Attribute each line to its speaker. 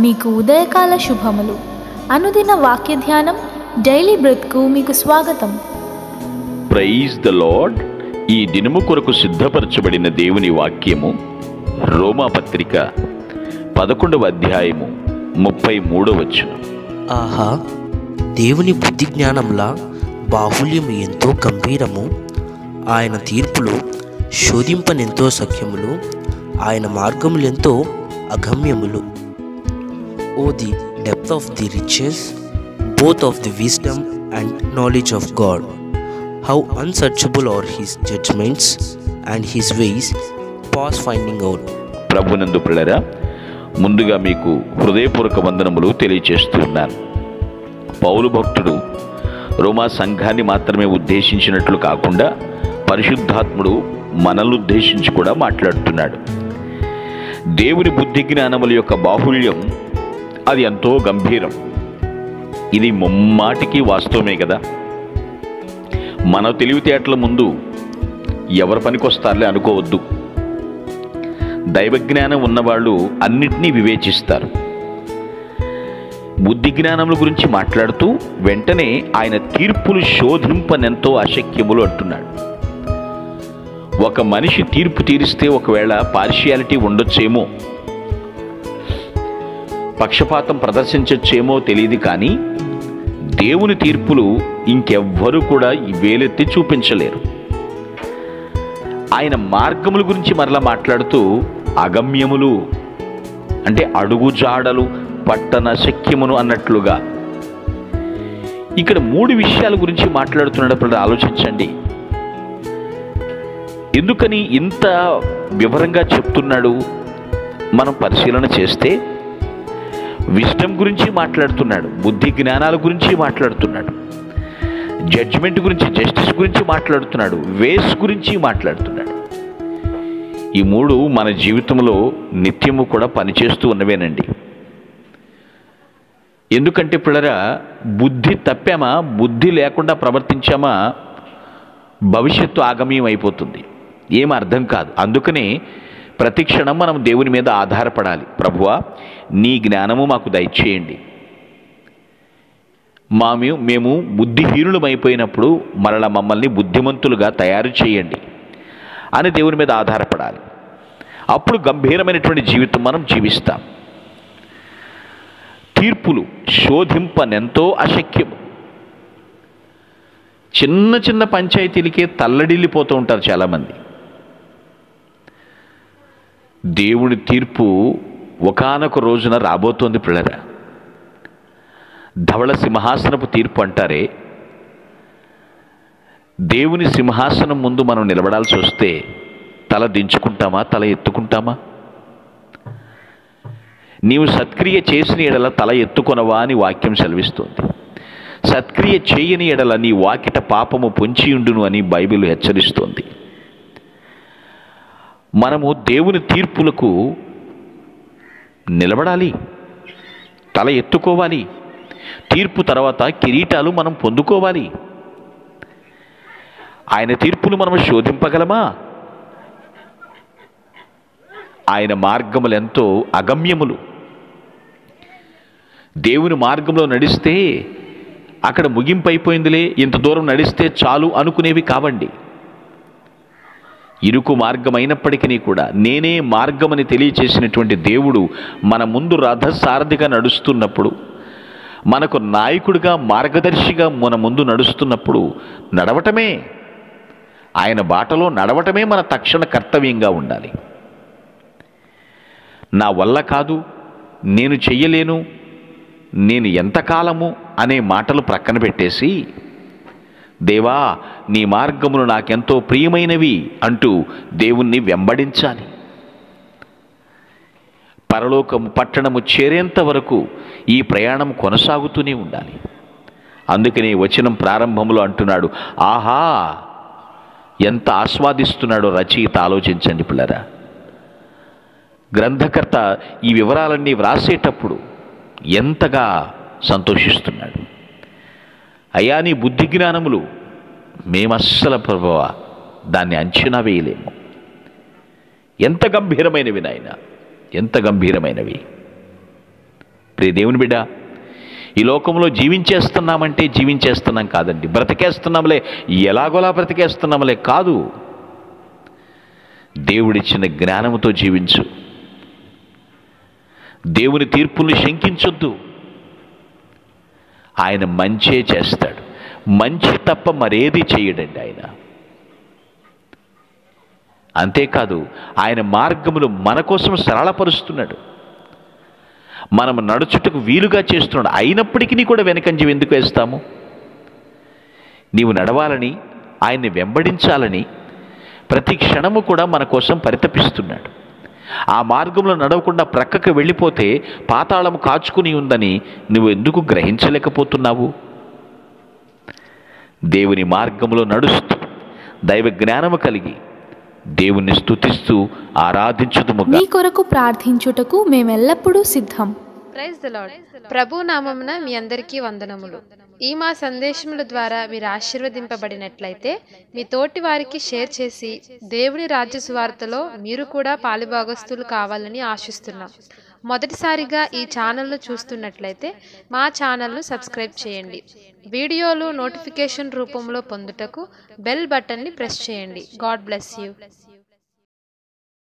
Speaker 1: మీకు ఉదయకాల శుభములు. అనుదిన వాక్య ధ్యానం డైలీ బ్రెత్కు మీకు స్వాగతం.
Speaker 2: Praise the Lord. ఈ దినము కొరకు సిద్ధపరచబడిన దేవుని వాక్యము రోమాపత్రిక 11వ అధ్యాయము 33వ వచనం.
Speaker 3: ఆహా, దేవుని బుద్ధి జ్ఞానంలా బాహుల్యము ఎంతో గంభీరము, ఆయన తీర్పులు శోధింపనెంతో సఖ్యములు, ఆయన మార్గములెంతో అగమ్యములు. O the depth of the riches both of the wisdom and knowledge of God, how unsearchable are his judgments and his ways past finding out.
Speaker 2: ప్రభునందు ప్రియులారా, ముందుగా మీకు హృదయపూర్వక వందనములు తెలియచేస్తున్నాను. పౌలు భక్తుడు రోమా సంఘాన్ని మాత్రమే ఉద్దేశించినట్లు కాకుండా పరిశుద్ధాత్ముడు మనల్ని ఉద్దేశించి కూడా మాట్లాడుతున్నాడు. దేవుని బుద్ధి జ్ఞానముల యొక్క బాహుళ్యం అది ఎంతో గంభీరం. ఇది ముమ్మాటికి వాస్తవమే కదా. మన తెలివితేటల ముందు ఎవరి పనికొస్తారులే అనుకోవద్దు. దైవజ్ఞానం ఉన్నవాళ్ళు అన్నిటినీ వివేచిస్తారు. బుద్ధి జ్ఞానముల గురించి మాట్లాడుతూ వెంటనే ఆయన తీర్పులు శోధింపనెంతో అశక్యములు అంటున్నాడు. ఒక మనిషి తీర్పు తీరిస్తే ఒకవేళ పార్షియాలిటీ ఉండొచ్చేమో, పక్షపాతం ప్రదర్శించొచ్చేమో తెలియదు, కానీ దేవుని తీర్పులు ఇంకెవ్వరూ కూడా వేలెత్తి చూపించలేరు. ఆయన మార్గముల గురించి మరలా మాట్లాడుతూ అగమ్యములు అంటే అడుగుజాడలు పట్టణ శక్యమును అన్నట్లుగా ఇక్కడ 3 విషయాల గురించి మాట్లాడుతున్నప్పుడు ఆలోచించండి. ఎందుకని ఇంత వివరంగా చెప్తున్నాడు? మనం పరిశీలన చేస్తే విజ్డమ్ గురించి మాట్లాడుతున్నాడు, బుద్ధి జ్ఞానాల గురించి మాట్లాడుతున్నాడు, జడ్జిమెంట్ గురించి, జస్టిస్ గురించి మాట్లాడుతున్నాడు, వేస్ గురించి మాట్లాడుతున్నాడు. ఈ 3 మన జీవితంలో నిత్యము కూడా పనిచేస్తూ ఉన్నవేనండి. ఎందుకంటే పిల్లరా, బుద్ధి తప్పామా, బుద్ధి లేకుండా ప్రవర్తించామా, భవిష్యత్తు ఆగమ్యం అయిపోతుంది, ఏం అర్థం కాదు. అందుకనే ప్రతి క్షణం మనం దేవుని మీద ఆధారపడాలి. ప్రభువా, నీ జ్ఞానము మాకు దయచేయండి. మేము బుద్ధిహీనులమైపోయినప్పుడు మరలా మమ్మల్ని బుద్ధిమంతులుగా తయారు చేయండి అని దేవుని మీద ఆధారపడాలి. అప్పుడు గంభీరమైనటువంటి జీవితం మనం జీవిస్తాం. తీర్పులు శోధింపనెంతో అశక్యము. చిన్న చిన్న పంచాయతీలకే తల్లడిల్లిపోతూ ఉంటారు చాలామంది. దేవుని తీర్పు ఒకానొక రోజున రాబోతోంది పిల్లరా. ధవళ సింహాసనపు తీర్పు అంటారే, దేవుని సింహాసనం ముందు మనం నిలబడాల్సి వస్తే తల దించుకుంటామా, తల ఎత్తుకుంటామా? నీవు సత్క్రియ చేసిన ఎడల తల ఎత్తుకొనవా అని వాక్యం సెలవిస్తోంది. సత్క్రియ చేయని ఎడల నీ వాకిట పాపము పొంచియుండును అని బైబిల్ హెచ్చరిస్తోంది. మనము దేవుని తీర్పులకు నిలబడాలి, తల ఎత్తుకోవాలి. తీర్పు తర్వాత కిరీటాలు మనం పొందుకోవాలి. ఆయన తీర్పులు మనం శోధింపగలమా? ఆయన మార్గములు ఎంతో అగమ్యములు. దేవుని మార్గంలో నడిస్తే అక్కడ ముగింపు అయిపోయిందిలే, ఇంత దూరం నడిస్తే చాలు అనుకునేవి కావండి. ఇరుకు మార్గం అయినప్పటికీ కూడా నేనే మార్గమని తెలియచేసినటువంటి దేవుడు మన ముందు రథసారథిగా నడుస్తున్నప్పుడు, మనకు నాయకుడిగా, మార్గదర్శిగా మన ముందు నడుస్తున్నప్పుడు నడవటమే, ఆయన బాటలో నడవటమే మన తక్షణ కర్తవ్యంగా ఉండాలి. నా వల్ల కాదు, నేను చెయ్యలేను, నేను ఎంతకాలము అనే మాటలు ప్రక్కన పెట్టేసి, దేవా నీ మార్గములు నాకెంతో ప్రియమైనవి అంటూ దేవుణ్ణి వెంబడించాలి. పరలోకము పట్టణము చేరేంత వరకు ఈ ప్రయాణం కొనసాగుతూనే ఉండాలి. అందుకనే వచనం ప్రారంభంలో అంటున్నాడు, ఆహా, ఎంత ఆస్వాదిస్తున్నాడో రచయిత ఆలోచించండి పిల్లరా. గ్రంథకర్త ఈ వివరాలన్నీ వ్రాసేటప్పుడు ఎంతగా సంతోషిస్తున్నాడు. అయ్యా, నీ బుద్ధి జ్ఞానములు మేమస్సల ప్రభువా దాన్ని అంచనా వేయలేము. ఎంత గంభీరమైనవి నాయన, ఎంత గంభీరమైనవి. ప్రియ దేవుని బిడ్డ, ఈ లోకంలో జీవించేస్తున్నామంటే జీవించేస్తున్నాం కాదండి, బ్రతికేస్తున్నాంలే ఎలాగోలా బ్రతికేస్తున్నాంలే కాదు. దేవుడిచ్చిన జ్ఞానముతో జీవించు. దేవుని తీర్పుల్ని శంకించొద్దు. ఆయన మంచే చేస్తాడు. మంచి తప్ప మరేది చేయడండి ఆయన. అంతేకాదు ఆయన మార్గములు మన కోసం సరళపరుస్తున్నాడు, మనం నడుచుటకు వీలుగా చేస్తున్నాడు. అయినప్పటికీ కూడా వెనకంజ ఎందుకు వేస్తాము? నీవు నడవాలని, ఆయన్ని వెంబడించాలని ప్రతి క్షణము కూడా మన కోసం పరితపిస్తున్నాడు. ఆ మార్గంలో నడవకుండా ప్రక్కకు వెళ్ళిపోతే పాతాళం కాచుకుని ఉందని నువ్వు ఎందుకు గ్రహించలేకపోతున్నావు? దేవుని మార్గంలో నడుస్తూ దైవ జ్ఞానము కలిగి దేవుణ్ణి స్తుతిస్తూ ఆరాధించుదుము.
Speaker 1: మీ కొరకు ప్రార్థించుటకు మేమెల్లప్పుడూ సిద్ధం.
Speaker 4: Praise the lord. ప్రభు నామమున మీ అందరికీ వందనములు. ఈ మా సందేశముల ద్వారా మీరు ఆశీర్వదింపబడినట్లయితే మీ తోటి వారికి షేర్ చేసి దేవుని రాజ్య సువార్తలో మీరు కూడా పాలుభాగస్తులు కావాలని ఆశిస్తున్నాం. మొదటిసారిగా ఈ ఛానల్ను చూస్తున్నట్లయితే మా ఛానల్ను సబ్స్క్రైబ్ చేయండి. వీడియోలు నోటిఫికేషన్ రూపంలో పొందుటకు బెల్ బటన్ని ప్రెస్ చేయండి. God bless you.